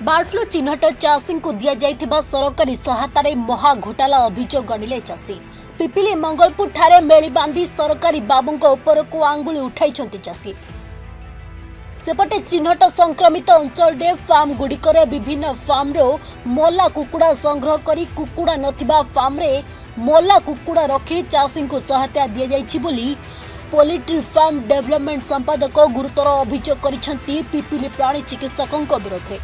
Board flu चिन्हट चाषी को दि जाइथिबा सरकारी सहायतार महा घोटाला अभियोग गणिले चाषी पिपिली मंगलपुर ठारे मेली बांधी सरकारी बाबूंक उपर को आंगुली उठाई चाषी सेपटे चिन्हट संक्रमित अंचल फार्म गुड़िकर विभिन्न फार्मरो मल्ला कुकुड़ा संग्रह करी कुकुड़ा नथिबा फार्मरे मल्ला कुकुड़ा रखी चाषी को सहायता दि जाइछि बोली पोल्ट्री फार्म डेवलपमेंट संपादक गुरुतर अभियोग करिसेंती पिपिली प्राणी चिकित्सकों विरोध में।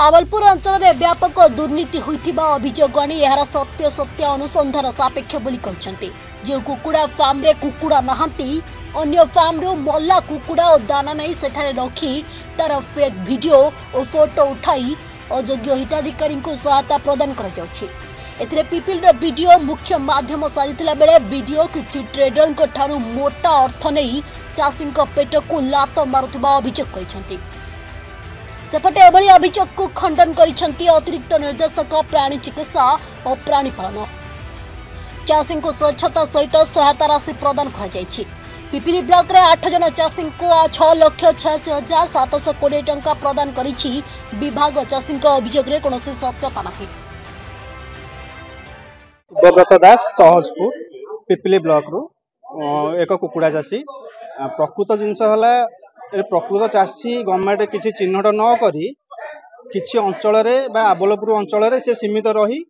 आवलपुर अंचल में व्यापक दुर्नीति होइथिबा अभियोग आनी यार सत्य अनुसंधान सापेक्ष बोली कहते जो कुकुड़ा फार्म रे कुकुड़ा नहांती अन्य फार्म रो मल्ला कुकुड़ा और दाना नहीं सेठारे रखी तार फेक वीडियो और फोटो उठाई अयोग्य हिताधिकारी को सहायता प्रदान करा जाउछि। एथिरे पिपिल रो वीडियो मुख्य माध्यम साजिथिला बेले वीडियो किछि ट्रेडर को ठारू मोटा अर्थ नहीं चाषी पेट को लात मारुथिबा अभियोग करिसेंती। सेपटे एभली अभियोग को खंडन करिसेंती अतिरिक्त निर्देशक प्राणी चिकित्सा और प्राणीपालन। चाषी को स्वच्छता सहित सहायता राशि प्रदान करा जायछि। पिपिली ब्लॉक रे 8 जन चाषी को 6,86,720 टंका प्रदान करिछि विभाग। चाषी अभियोग रे कोनोसी सत्यता नाही। सुब्रत दास सहजपुर पिपिली ब्लॉक रू एक कुकुड़ा चाषी प्रकृत जिनस प्रकृत चाषी गवर्नमेंट किसी चिन्हट न करी किसी अंचल आबलपुर अंचल से सीमित रही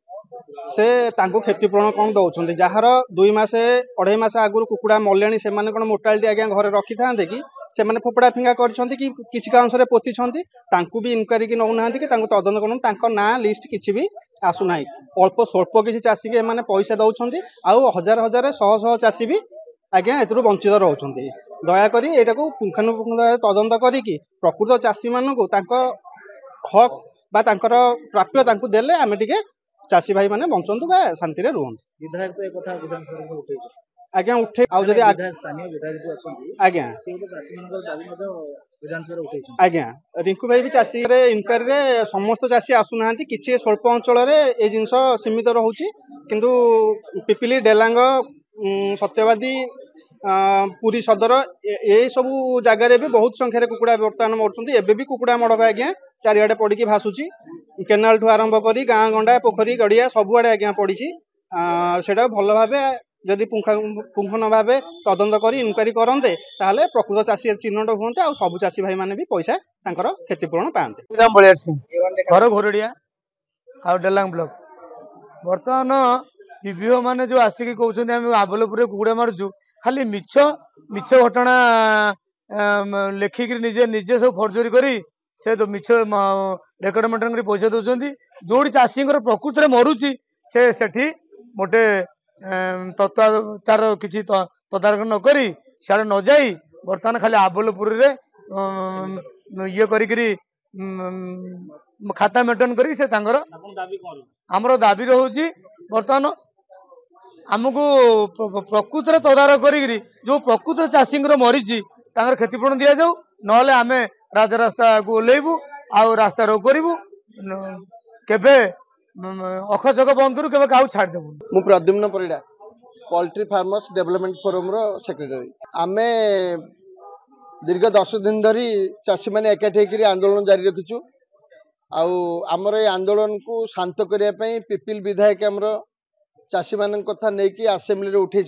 से तांको क्षतिपूरण कौन दौरान जार 2 मास 2.5 मास आगुरी कुकुड़ा मले से मोर्टालिटी आज्ञा घरे रखी था कि सेमाने फोपड़ा फिंगा कि अंश पोती भी इनक्वारी की नौना कि तदंत कर ना लिस्ट किसी भी आसुना अल्प स्वल्प किसी चाषी के एमाने पैसा दौरान आउ हजार हजार शह शह चाषी भी आज्ञा ए वंचित रोचे। दयाकोरी यहाँ को पुंखानुपुंख तदंत करी प्रकृत चाषी मानक हक बा प्राप्य देले आमे टिके चाषी भाई माने बंचंतु बा शांति रे रुहन। विधायक तो एक कथा विधानसभा उठे आज्ञा उठे आउ जदी स्थानीय विधायक जो आसंती आज्ञा से चाषी मानक दाबी मते विधानसभा उठे आज्ञा रिंकू भाई भी चाषी रे इनक्वारी रे समस्त चाषी आसु नाहंती किछि स्वल्प अंचल रे ए जिंस सीमित रहउची किंतु पिपिली डेलांग सत्यवादी पुरी सदर ये सबू जगार भी बहुत संख्यार कुकुड़ा बर्तमान मरुँच एबे भी कुकुड़ा मड़क आज्ञा चारिआडे पड़ी भासुची केनाल ठू आरंभ करी गाँ गंडा पोखरी गड़िया सबुआड़े आज्ञा पड़ी से भल भाव जदि पुंखन भाव तदंत कर इनक्वारी करते ताहले प्रकृत चाषी चिन्हट हुए आ सबु चाषी भाई माने भी पैसा तांकर क्षतिपूरण पाते। बलियार सिंह घर घोरड़िया आ डेलांग ब्लॉक बर्तमान पीबीओ माने जो आसिक कहते आबलपुर कुकुड़ा मारुचु खाली मिछ मिछ घटना लेखिक निजे निजे सब फर्जरी करी से तो मिछ रेकर्ड मेंटेन पैसा दौरान जो चाषी प्रकृत में मरुची से सेठी मोटे तत्वाचार किसी तदारख नक सियाड़े न जाई बर्तमान खाली आबलपुर ये करी खाता मेंटेन करी से आमर दाबी रोचे बर्तमान आमको प्रकृत तदारख करी जो प्रकृत चाषी मरीची क्षतिपूरण दि जाऊ ना आम राजरास्ता को ओह्लैबू आ रास्ता रोक करूँ केबे अखचक बंद करूँ केबे काउ छाड़ देबू। मु Pradyumna Parida poultry farmers development forum रो सेक्रेटरी आमे दीर्घ 10 दिन धरी चाषी मैंने एकाठी होकर आंदोलन जारी रखिचु आमर ये आंदोलन को शांत करने पिपिल विधायक आमर चाषी मान कथा नहीं आसेम्बली उठे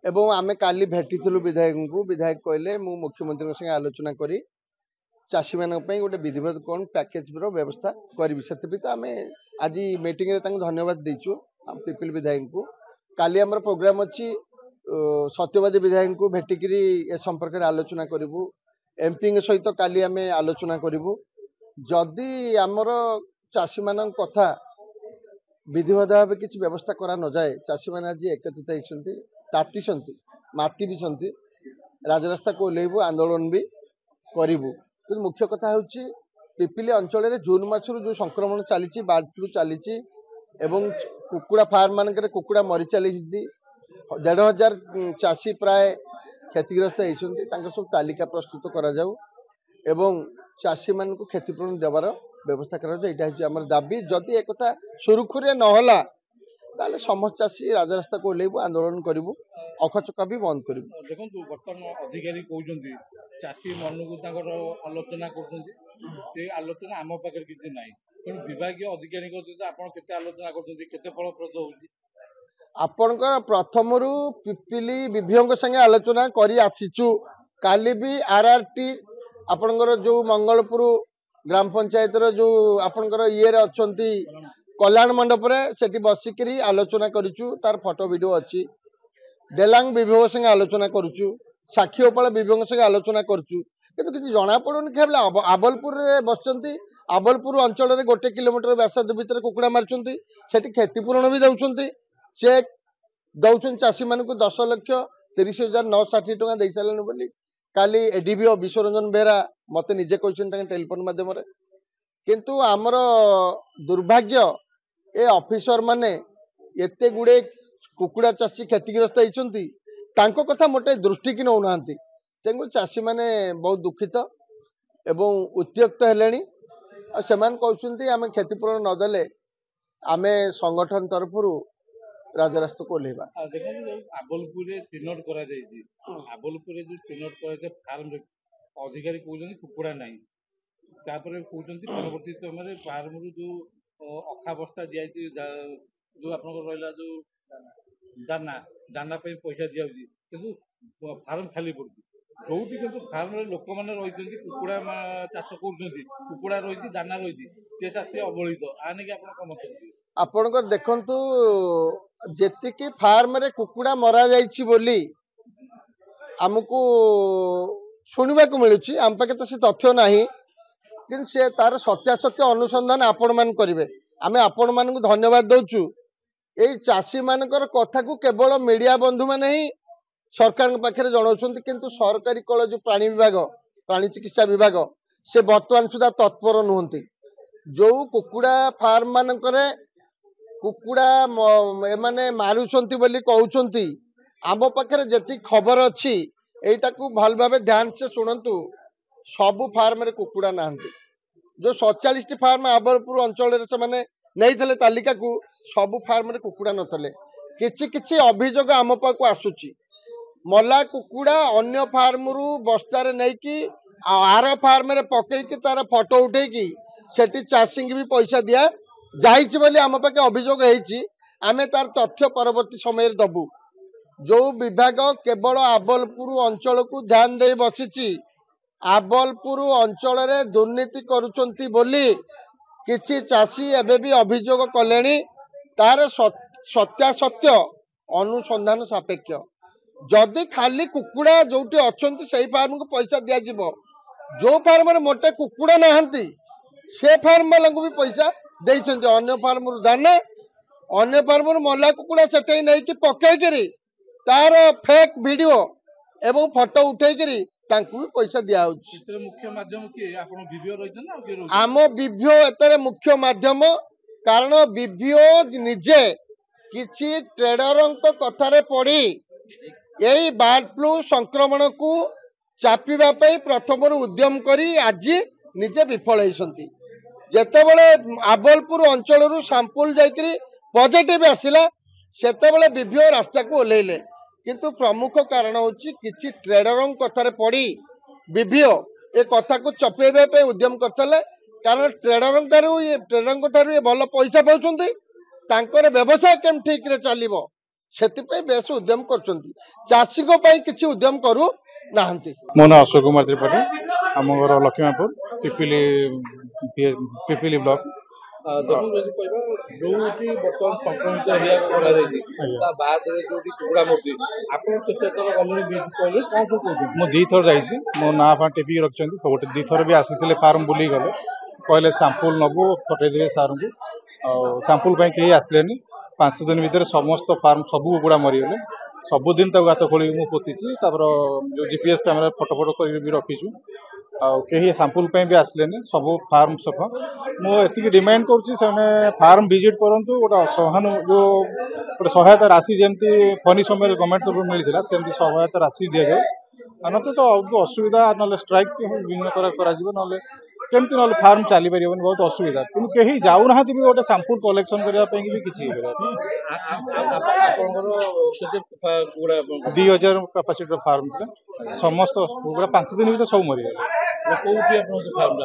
एवं आमे काली भेटी विधायक को विधायक कहले मु मुख्यमंत्री संगे आलोचना करी चाषी मान गोटे विधिवत कौन पैकेज व्यवस्था करी से आम आज मीटिंग रे धन्यवाद देचु पिपिल विधायक को। काली आमर प्रोग्राम अच्छी सत्यवादी विधायक को भेटिकी ए संपर्क में आलोचना करूँ एमपी सहित काली आम आलोचना करूँ जदि आमर चाषी मान कथा विधिवत भाव किसी व्यवस्था करा न जाए चाषी मैंने आज एकत्रित होती ताती माती भी राजरास्ता को ओह्लैबू आंदोलन भी करूँ। तो मुख्य कथा हूँ पिपिली अंचल जून मासरू जो संक्रमण चली बार्ड फ्लू चली कुकुड़ा फार्म मानक कुकुड़ा मरी चली 1,500 चाषी प्राय क्षतिग्रस्त होती सब तालिका प्रस्तुत करा जाऊ एवं चाषी मान को क्षतिपूरण देवार व्यवस्था करा दाबी जदि एक सुरुखुरे नहला ताले समस्त चाषी राजरास्ता को ओह्लैबू आंदोलन करूँ अखचका भी बंद करूँ। देखो बर्तमान अधिकारी कहते चाषी मन को आलोचना कर ସେ ଆଲୋଚନା ଆମ ପାଖରେ କିଛି ନାହିଁ। ତେଣୁ ବିଭାଗୀୟ ଅଧିକାରୀଙ୍କ ସହିତ ଆପଣ କେତେ ଆଲୋଚନା କରୁଛନ୍ତି, କେତେ ଫଳପ୍ରଦ ହେଉଛି? ଆପଣଙ୍କର ପ୍ରଥମରୁ ପିପିଲି ବିଭିଓଙ୍କ ସାଙ୍ଗେ ଆଲୋଚନା କରି ଆସିଛୁ। କାଲି ବି RRT ଆପଣଙ୍କର ଯୋଉ ମଙ୍ଗଳପୁର ଗ୍ରାମ ପଞ୍ଚାୟତର ଯୋଉ ଆପଣଙ୍କର ଇଏରେ ଅଛନ୍ତି କଲ୍ୟାଣ ମଣ୍ଡପରେ ସେଠି ବସିକିରି ଆଲୋଚନା କରିଛୁ। ତାର ଫଟୋ ଭିଡ଼ିଓ ଅଛି। ଡେଲାଙ୍ଗ ବିଭାଗ ସାଙ୍ଗେ ଆଲୋଚନା କରୁଛୁ, ସାକ୍ଷୀଗୋପାଳ ବିଭାଗ ସାଙ୍ଗେ ଆଲୋଚନା କରୁଛୁ। କିନ୍ତୁ କିଛି ଜଣାପଡ଼ୁନି କେବଳ ଆବଲପୁରରେ ବସିଛନ୍ତି। ଆବଲପୁର ଅଞ୍ଚଳରେ 1 କିଲୋମିଟର ବ୍ୟାସାର୍ଦ୍ଧ ଭିତରେ କୁକୁଡ଼ା ମାରୁଛନ୍ତି। ସେଠି କ୍ଷତିପୂରଣ ବି ଦେଉଛନ୍ତି। ଚେକ୍ ଦଉଛନ୍ତି ଚାଷୀମାନଙ୍କୁ 10,30,960 ଟଙ୍କା ଦେଇସାରିଲେଣି ବୋଲି କାଲି ADBO ବିଶ୍ୱରଞ୍ଜନ ବେହେରା ମତେ ନିଜେ କହିଛନ୍ତି ତାଙ୍କ ଟେଲିଫୋନ ମାଧ୍ୟମରେ। କିନ୍ତୁ ଆମର ଦୁର୍ଭାଗ୍ୟ ଏ ଅଫିସର ମାନେ ଏତେ ଗୁଡ଼େ କୁକୁଡ଼ା ଚାଷୀ କ୍ଷତିଗ୍ରସ୍ତ ହେଇଛନ୍ତି, ତାଙ୍କ କଥା ମୋଟେ ଦୃଷ୍ଟିକି ନେଉନାହାନ୍ତି। ତେଣୁ ଚାଷୀମାନେ ବହୁତ ଦୁଃଖିତ ଏବଂ ଉତ୍ତ୍ୟକ୍ତ ହେଲେଣି। ଆଉ ସେମାନେ କହୁଛନ୍ତି ଆମେ କ୍ଷତିପୂରଣ ନଦେଲେ ଆମେ ସଂଗଠନ ତରଫରୁ ରାଜରାସ୍ତାକୁ ଓହ୍ଲେଇବା। ଦେଖନ୍ତୁ ଯୋଉ ଆବଲପୁରରେ ଚିହ୍ନଟ କରାଯାଇଛି, ଆବଲପୁରରେ ଯୋଉ ଚିହ୍ନଟ କରାଯାଇଥିବା ଫାର୍ମରେ ଅଧିକାରୀ କହୁଛନ୍ତି କୁକୁଡ଼ା ନାହିଁ। ତାପରେ କହୁଛନ୍ତି ପରବର୍ତ୍ତୀ ସମୟରେ ଫାର୍ମରୁ ଯୋଉ ଅଖା ବସ୍ତା ଦିଆଯାଇଛି, ଯୋଉ ଆପଣଙ୍କର ରହିଲା ଯୋଉ ଦାନା ପାଇଁ ପଇସା ଦିଆଯାଉଛି, କିନ୍ତୁ ଫାର୍ମ ଖାଲି ପଡୁଛି। ଯୋଉଠି କିନ୍ତୁ ଫାର୍ମରେ ଲୋକମାନେ ରହିଛନ୍ତି, କୁକୁଡ଼ା ଚାଷ କରୁଛନ୍ତି, କୁକୁଡ଼ା ରହିଛି, ଦାନା ରହିଛି, ସେ ଚାଷୀ ଅବହେଳିତ। ଆ ନେଇକି ଆପଣ କଣ ମତ ଦେବେ? ଆପଣଙ୍କର ଦେଖନ୍ତୁ ଯେତିକି ଫାର୍ମରେ କୁକୁଡ଼ା ମରା ଯାଇଛି ବୋଲି ଆମକୁ ଶୁଣିବାକୁ ମିଳୁଛି, ଆମ ପାଖେ ତ ସେ ତଥ୍ୟ ନାହିଁ, କିନ୍ତୁ ସେ ତାର ସତ୍ୟାସତ୍ୟ ଅନୁସନ୍ଧାନ ଆପଣମାନେ କରିବେ। ଆମେ ଆପଣମାନଙ୍କୁ ଧନ୍ୟବାଦ ଦଉଛୁ। ଏଇ ଚାଷୀମାନଙ୍କର କଥାକୁ କେବଳ ମିଡ଼ିଆ ବନ୍ଧୁମାନେ ହିଁ ସରକାରଙ୍କ ପାଖରେ ଜଣାଉଛନ୍ତି, କିନ୍ତୁ ସରକାରୀ କଳ ଯୋଉ ପ୍ରାଣୀ ବିଭାଗ, ପ୍ରାଣୀ ଚିକିତ୍ସା ବିଭାଗ, ସେ ବର୍ତ୍ତମାନ ସୁଦ୍ଧା ତତ୍ପର ନୁହନ୍ତି। ଯୋଉ କୁକୁଡ଼ା ଫାର୍ମ ମାନଙ୍କରେ କୁକୁଡ଼ା ଏମାନେ ମାରୁଛନ୍ତି ବୋଲି କହୁଛନ୍ତି, ଆମ ପାଖରେ ଯେତିକି ଖବର ଅଛି ଏଇଟାକୁ ଭଲ ଭାବେ ଧ୍ୟାନ ସେ ଶୁଣନ୍ତୁ। ସବୁ ଫାର୍ମରେ କୁକୁଡ଼ା ନାହାନ୍ତି। ଯୋଉ 47ଟି ଫାର୍ମ ଆବରପୁର ଅଞ୍ଚଳରେ ସେମାନେ ନେଇଥିଲେ ତାଲିକାକୁ, ସବୁ ଫାର୍ମରେ କୁକୁଡ଼ା ନଥିଲେ। କିଛି କିଛି ଅଭିଯୋଗ ଆମ ପାଖକୁ ଆସୁଛି, ମଲା କୁକୁଡ଼ା ଅନ୍ୟ ଫାର୍ମରୁ ବସ୍ତାରେ ନେଇକି ଆର ଫାର୍ମରେ ପକେଇକି ତାର ଫଟୋ ଉଠେଇକି ସେଠି ଚାଷୀଙ୍କୁ ବି ପଇସା ଦିଆ ଯାଇଛି ବୋଲି ଆମ ପାଖେ ଅଭିଯୋଗ ହେଇଛି। ଆମେ ତାର ତଥ୍ୟ ପରବର୍ତ୍ତୀ ସମୟରେ ଦବୁ। ଯୋଉ ବିଭାଗ କେବଳ ଆବଲପୁର ଅଞ୍ଚଳକୁ ଧ୍ୟାନ ଦେଇ ବସିଛି, ଆବଲପୁର ଅଞ୍ଚଳରେ ଦୁର୍ନୀତି କରୁଛନ୍ତି ବୋଲି କିଛି ଚାଷୀ ଏବେ ବି ଅଭିଯୋଗ କଲେଣି। ତାର ସତ୍ୟାସତ୍ୟ ଅନୁସନ୍ଧାନ ସାପେକ୍ଷ। ଯଦି ଖାଲି କୁକୁଡ଼ା ଯୋଉଠି ଅଛନ୍ତି ସେଇ ଫାର୍ମକୁ ପଇସା ଦିଆଯିବ, ଯୋଉ ଫାର୍ମରେ ମୋଟେ କୁକୁଡ଼ା ନାହାନ୍ତି ସେ ଫାର୍ମ ବାଲାଙ୍କୁ ବି ପଇସା ଦେଇଛନ୍ତି। ଅନ୍ୟ ଫାର୍ମରୁ ଦାନା, ଅନ୍ୟ ଫାର୍ମରୁ ମଲା କୁକୁଡ଼ା ସେଠି ନେଇକି ପକେଇକିରି ତାର ଫେକ୍ ଭିଡିଓ ଏବଂ ଫଟୋ ଉଠେଇକିରି ତାଙ୍କୁ ବି ପଇସା ଦିଆହଉଛି। ମୁଖ୍ୟ ମାଧ୍ୟମ କିଏ? ଆପଣ ବିଭିଓ ରହିଛନ୍ତି ନା? ଆମ ବିଭିଓ ଏତରେ ମୁଖ୍ୟ ମାଧ୍ୟମ, କାରଣ ବିଭିଓ ନିଜେ କିଛି ଟ୍ରେଡରଙ୍କ କଥାରେ ପଡି ଏଇ ବାର୍ଡ ଫ୍ଲୁ ସଂକ୍ରମଣକୁ ଚାପିବା ପାଇଁ ପ୍ରଥମରୁ ଉଦ୍ୟମ କରି ଆଜି ନିଜେ ବିଫଳ ହେଇଛନ୍ତି। ଯେତେବେଳେ ଆବଲପୁର ଅଞ୍ଚଳରୁ ସାମ୍ପୁଲ ଯାଇକରି ପଜିଟିଭ ଆସିଲା, ସେତେବେଳେ ବିଭିଓ ରାସ୍ତାକୁ ଓହ୍ଲେଇଲେ। କିନ୍ତୁ ପ୍ରମୁଖ କାରଣ ହେଉଛି କିଛି ଟ୍ରେଡରଙ୍କ କଥାରେ ପଡି ବିଭିଓ ଏ କଥାକୁ ଚପେଇବା ପାଇଁ ଉଦ୍ୟମ କରିଥିଲେ। କାରଣ ଟ୍ରେଡରଙ୍କ ଠାରୁ ଏ ଭଲ ପଇସା ପାଉଛନ୍ତି, ତାଙ୍କର ବ୍ୟବସାୟ କେମିତି ଠିକରେ ଚାଲିବ ସେଥିପାଇଁ ବେଶ ଉଦ୍ୟମ କରୁଛନ୍ତି, ଚାଷୀଙ୍କ ପାଇଁ କିଛି ଉଦ୍ୟମ କରୁ ନାହାନ୍ତି। ମୋ ନାଁ ଅଶୋକ କୁମାର ତ୍ରିପାଠୀ, ଆମ ଘର ଲକ୍ଷ୍ମୀପୁର, ପିପିଲି ବ୍ଲକ। ଯଦି କହିବା ଯୋଉଠି ବର୍ତ୍ତମାନ ସଂକ୍ରମିତ ଏରିଆ କରାଯାଇଛି ତା ବାଦରେ ଯୋଉଠି କୁକୁଡ଼ା ମରୁଛି, ଆପଣ କେତେ ଥର ଗଲେଣି କହିଲେ କଣ ସବୁ କହୁଛନ୍ତି? ମୁଁ 2 ଥର ଯାଇଛି, ମୋ ନାଁ ଫାଁ ଟିପିକି ରଖିଛନ୍ତି। 2 ଥର ବି ଆସିଥିଲେ ଫାର୍ମ ବୁଲିକି ଗଲେ, କହିଲେ ସାମ୍ପୁଲ ନେବୁ ପଠେଇଦେବେ ସାର୍ଙ୍କୁ। ଆଉ ସାମ୍ପୁଲ ପାଇଁ କେହି ଆସିଲେନି। 5 ଦିନ ଭିତରେ ସମସ୍ତ ଫାର୍ମ ସବୁ କୁକୁଡ଼ା ମରିଗଲେ। ସବୁଦିନ ତାକୁ ଗାତ ଖୋଳିକି ମୁଁ ପୋତିଛି। ତାପରେ ଯୋଉ GPS କ୍ୟାମେରା ଫଟୋ କରିକି ବି ରଖିଛୁ। ଆଉ କେହି ସାମ୍ପୁଲ ପାଇଁ ବି ଆସିଲେନି, ସବୁ ଫାର୍ମ ସଫା। ମୁଁ ଏତିକି ଡିମାଣ୍ଡ କରୁଛି ସେମାନେ ଫାର୍ମ ଭିଜିଟ୍ କରନ୍ତୁ। ଗୋଟେ ସହାୟତା ରାଶି ଯେମିତି ଫନି ସମୟରେ ଗଭର୍ଣ୍ଣମେଣ୍ଟ ତରଫରୁ ମିଳିଥିଲା ସେମିତି ସହାୟତା ରାଶି ଦିଆଯାଉ। ନଚେତ ଅସୁବିଧା, ନହେଲେ ଷ୍ଟ୍ରାଇକ୍ ବିଭିନ୍ନ କରାଯିବ, ନହେଲେ କେମିତି ନହେଲେ ଫାର୍ମ ଚାଲିପାରିବନି, ବହୁତ ଅସୁବିଧା। କିନ୍ତୁ କେହି ଯାଉନାହାନ୍ତି ବି ଗୋଟେ ସାମ୍ପୁଲ କଲେକ୍ସନ କରିବା ପାଇଁ ବି କିଛି କରିବା ପାଇଁ। ଆପଣଙ୍କର କେତେ କୁକୁଡ଼ା? 2000 କାପାସିଟିର ଫାର୍ମ ଥିଲା। ସମସ୍ତ କୁକୁଡ଼ା 5 ଦିନ ଭିତରେ ସବୁ ମରିଗଲେ। କୋଉଠି ଆପଣଙ୍କ ଫାର୍ମ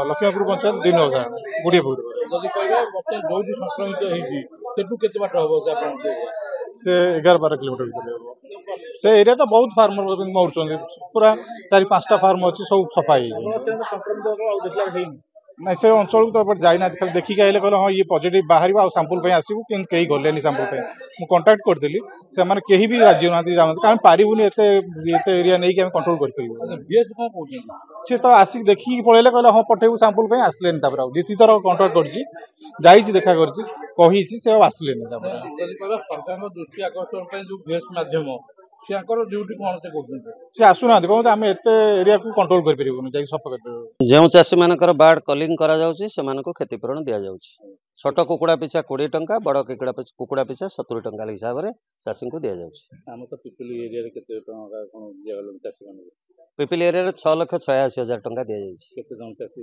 ଲକ୍ଷ୍ମୀପୁର ପଞ୍ଚାୟତ 2 ନଗର ଗୁଡିଆପୁର ଯଦି କହିବେ ବର୍ତ୍ତମାନ ଯୋଉଠି ସଂକ୍ରମିତ ହେଇଛି ସେଠୁ କେତେ ବାଟ ହବ ସେ ଆପଣଙ୍କ से 11-12 किलोमीटर ଭିତରେ ହେବ ସେ ଏରିଆ ତ ବହୁତ ଫାର୍ମର ମରୁଛନ୍ତି ପୁରା 4-5ଟା ଫାର୍ମ ଅଛି ସବୁ ସଫା ହେଇଯାଇଛି ସଂକ୍ରମିତ ଆଉ ଦେଖିଲା ହେଇନି ନାଇଁ ସେ ଅଞ୍ଚଳକୁ ତ ଏପଟେ ଯାଇନାହାନ୍ତି ଖାଲି ଦେଖିକି ଆଇଲେ କହିଲେ ହଁ ଇଏ ପଜିଟିଭ ବାହାରିବ ଆଉ ସାମ୍ପୁଲ ପାଇଁ ଆସିବୁ କିନ୍ତୁ କେହି ଗଲେନି ସାମ୍ପୁଲ ପାଇଁ ମୁଁ କଣ୍ଟାକ୍ଟ କରିଥିଲି ସେମାନେ କେହି ବି ରାଜି ହେଉନାହାନ୍ତି ଯାଉନାହାନ୍ତି ଆମେ ପାରିବୁନି ଏତେ ଏରିଆ ନେଇକି ଆମେ କଣ୍ଟ୍ରୋଲ କରିପାରିବୁ କଣ କହୁଛନ୍ତି ସେ ତ ଆସିକି ଦେଖିକି ପଳେଇଲେ କହିଲେ ହଁ ପଠେଇବୁ ସାମ୍ପୁଲ ପାଇଁ ଆସିଲେନି ତାପରେ ଆଉ 2-3 ଥର କଣ୍ଟାକ୍ଟ କରିଛି ଯାଇଛି ଦେଖା କରିଛି କହିଛି ସେ ଆଉ ଆସିଲେନି ତାପରେ ଯଦି କହିବା ସରକାରଙ୍କ ଦୃଷ୍ଟି ଆକର୍ଷଣ ପାଇଁ ଯୋଉ ଭେଷ୍ଟ ମାଧ୍ୟମ ସେଙ୍କର ଡ୍ୟୁଟି କଣ ସେ କରୁଛନ୍ତି ସେ ଆସୁନାହାନ୍ତି କହନ୍ତି ଆମେ ଏତେ ଏରିଆକୁ କଣ୍ଟ୍ରୋଲ କରିପାରିବୁନି ଯାଇକି ସଫା କରିପାରିବୁ ଯେଉଁ ଚାଷୀମାନଙ୍କର ବାର୍ଡ କଲିଂ କରାଯାଉଛି ସେମାନଙ୍କୁ କ୍ଷତିପୂରଣ ଦିଆଯାଉଛି ଛୋଟ କୁକୁଡ଼ା ପିଛା 20 ଟଙ୍କା ବଡ଼ କୁକୁଡ଼ା ପିଛା 70 ଟଙ୍କା ହିସାବରେ ଚାଷୀଙ୍କୁ ଦିଆଯାଉଛି ଆମ ତ ପିପିଲି ଏରିଆରେ କେତେ ଟଙ୍କା କଣ ଦିଆଗଲା ଚାଷୀମାନଙ୍କୁ ପିପିଲି ଏରିଆରେ 6,86,000 ଟଙ୍କା ଦିଆଯାଇଛି କେତେ ଜଣ ଚାଷୀ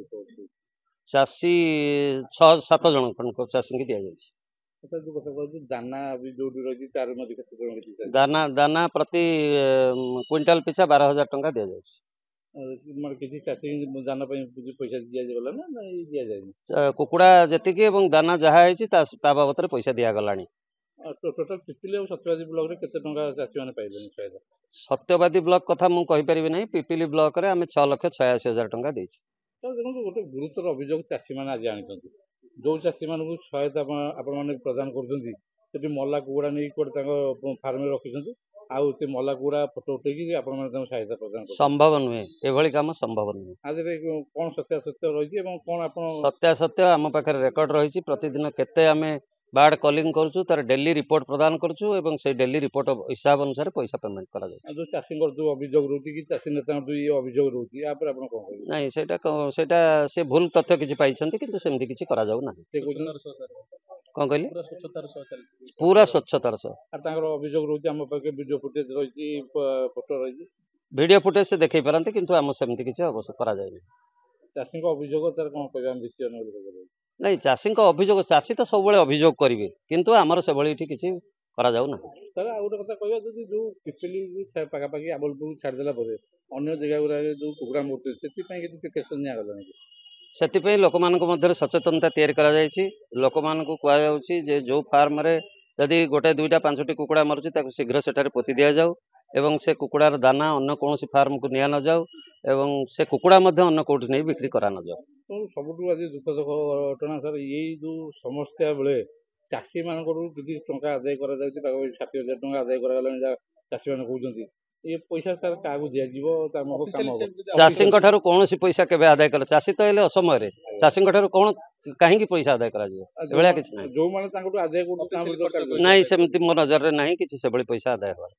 ଚାଷୀ 6-7 ଜଣ ଚାଷୀଙ୍କୁ ଦିଆଯାଇଛି ଯୋଉ କଥା କହୁଛି ଦାନା ବି ଯୋଉଠି ରହିଛି ତାର ମଧ୍ୟ କେତେ ଟଙ୍କା ଦାନା ପ୍ରତି କ୍ୱିଣ୍ଟାଲ ପିଛା 12,000 ଟଙ୍କା ଦିଆଯାଉଛି ମାନେ କିଛି ଚାଷୀ ଦାନା ପାଇଁ ପଇସା ଦିଆଗଲା ନା ଦିଆଯାଇନି କୁକୁଡ଼ା ଯେତିକି ଏବଂ ଦାନା ଯାହା ହେଇଛି ତା ବାବଦରେ ପଇସା ଦିଆଗଲାଣି ଟୋଟାଲ ପିପିଲି ଆଉ ସତ୍ୟବାଦୀ ବ୍ଲକରେ କେତେ ଟଙ୍କା ଚାଷୀମାନେ ପାଇଲେଣି ସହାୟତା ସତ୍ୟବାଦୀ ବ୍ଲକ କଥା ମୁଁ କହିପାରିବି ନାହିଁ ପିପିଲି ବ୍ଲକରେ ଆମେ 6,86,000 ଟଙ୍କା ଦେଇଛୁ ଦେଖନ୍ତୁ ଗୋଟେ ଗୁରୁତର ଅଭିଯୋଗ ଚାଷୀମାନେ ଆଜି ଆଣିଛନ୍ତି ଯୋଉ ଚାଷୀମାନଙ୍କୁ ସହାୟତା ଆପଣମାନେ ପ୍ରଦାନ କରୁଛନ୍ତି ସେଠି ମଲା କୁକୁଡ଼ା ନେଇକି କୁଆଡ଼େ ତାଙ୍କ ଫାର୍ମରେ ରଖିଛନ୍ତି ଆଉ ସେ ମଲା କୁକୁଡ଼ା ଫଟୋ ଉଠେଇକି ଆପଣମାନେ ତାଙ୍କୁ ସହାୟତା ପ୍ରଦାନ କରୁଛନ୍ତି ସମ୍ଭବ ନୁହେଁ ଏଭଳି କାମ ସମ୍ଭବ ନୁହେଁ ଆଜିରେ କଣ ସତ୍ୟାସତ୍ୟ ରହିଛି ଏବଂ କଣ ଆପଣ ସତ୍ୟାସତ୍ୟ ଆମ ପାଖରେ ରେକର୍ଡ ରହିଛି ପ୍ରତିଦିନ କେତେ ଆମେ ବାର୍ଡ କଲିଂ କରୁଛୁ ତାର ଡେଲି ରିପୋର୍ଟ ପ୍ରଦାନ କରୁଛୁ ଏବଂ ସେଇ ଡେଲି ରିପୋର୍ଟ ହିସାବ ଅନୁସାରେ ପଇସା ପେମେଣ୍ଟ କରାଯାଉଛି ଯୋଉ ଚାଷୀଙ୍କର ଯୋଉ ଅଭିଯୋଗ ରହୁଛି କି ଚାଷୀ ନେତାଙ୍କର ଯୋଉ ଅଭିଯୋଗ ରହୁଛି ୟା ଉପରେ ଆପଣ କଣ କହିବେ ନାଇଁ ସେଇଟା ସେ ଭୁଲ ତଥ୍ୟ କିଛି ପାଇଛନ୍ତି କିନ୍ତୁ ସେମିତି କିଛି କରାଯାଉ ନାହିଁ ସେ କହୁଛନ୍ତି କଣ କହିଲେ ପୁରା ସ୍ୱଚ୍ଛତାର ସହ ଆଉ ତାଙ୍କର ଅଭିଯୋଗ ରହୁଛି ଆମ ପାଖରେ ଭିଡିଓ ଫୁଟେଜ ରହିଛି ଫଟୋ ରହିଛି ଭିଡିଓ ଫୁଟେଜ ସେ ଦେଖେଇ ପାରନ୍ତି କିନ୍ତୁ ଆମ ସେମିତି କିଛି ଅବଶ୍ୟ କରାଯାଏନି ଚାଷୀଙ୍କ ଅଭିଯୋଗ ତାର କଣ କହିବା ନାଇଁ ଚାଷୀଙ୍କ ଅଭିଯୋଗ ଚାଷୀ ତ ସବୁବେଳେ ଅଭିଯୋଗ କରିବେ କିନ୍ତୁ ଆମର ସେଭଳି ଏଠି କିଛି କରାଯାଉ ନାହିଁ ତାହେଲେ ଆଉ ଗୋଟେ କଥା କହିବା ଯଦି ଯୋଉ ପିପିଲି ପାଖାପାଖି ଆବଲପୁର ଛାଡ଼ିଦେଲା ପରେ ଅନ୍ୟ ଜାଗା ଗୁଡ଼ାରେ ଯୋଉ କୁକୁଡ଼ା ମରୁଛି ସେଥିପାଇଁ କିଛି ପ୍ରିକସନ୍ ନିଆଗଲାଣି ସେଥିପାଇଁ ଲୋକମାନଙ୍କ ମଧ୍ୟରେ ସଚେତନତା ତିଆରି କରାଯାଇଛି ଲୋକମାନଙ୍କୁ କୁହାଯାଉଛି ଯେ ଯୋଉ ଫାର୍ମରେ ଯଦି 1-2-5ଟି କୁକୁଡ଼ା ମରୁଛି ତାକୁ ଶୀଘ୍ର ସେଠାରେ ପୋତି ଦିଆଯାଉ ଏବଂ ସେ କୁକୁଡ଼ାର ଦାନା ଅନ୍ୟ କୌଣସି ଫାର୍ମକୁ ନିଆ ନଯାଉ ଏବଂ ସେ କୁକୁଡ଼ା ମଧ୍ୟ ଅନ୍ୟ କୋଉଠି ନେଇ ବିକ୍ରି କରା ନଯାଉ ସବୁଠୁ ଆଜି ଦୁଃଖଦ ଘଟଣା ସାର୍ ଏଇ ଯୋଉ ସମସ୍ୟା ବେଳେ ଚାଷୀମାନଙ୍କଠୁ କିଛି ଟଙ୍କା ଆଦାୟ କରାଯାଉଛି ପାଖାପାଖି 60,000 ଟଙ୍କା ଆଦାୟ କରାଗଲାଣି ଯାହା ଚାଷୀମାନେ କହୁଛନ୍ତି ଏ ପଇସା ସାର୍ କାହାକୁ ଦିଆଯିବ ଚାଷୀଙ୍କ ଠାରୁ କୌଣସି ପଇସା କେବେ ଆଦାୟ କଲେ ଚାଷୀ ତ ହେଲେ ଅସମୟରେ ଚାଷୀଙ୍କ ଠାରୁ କଣ କାହିଁକି ପଇସା ଆଦାୟ କରାଯିବ ଏଭଳିଆ କିଛି ନାହିଁ ଯୋଉମାନେ ତାଙ୍କଠୁ ଆଦାୟ କରୁଛନ୍ତି ନାଇଁ ସେମିତି ମୋ ନଜରରେ ନାହିଁ କିଛି ସେଭଳି ପଇସା ଆଦାୟ ହେବାର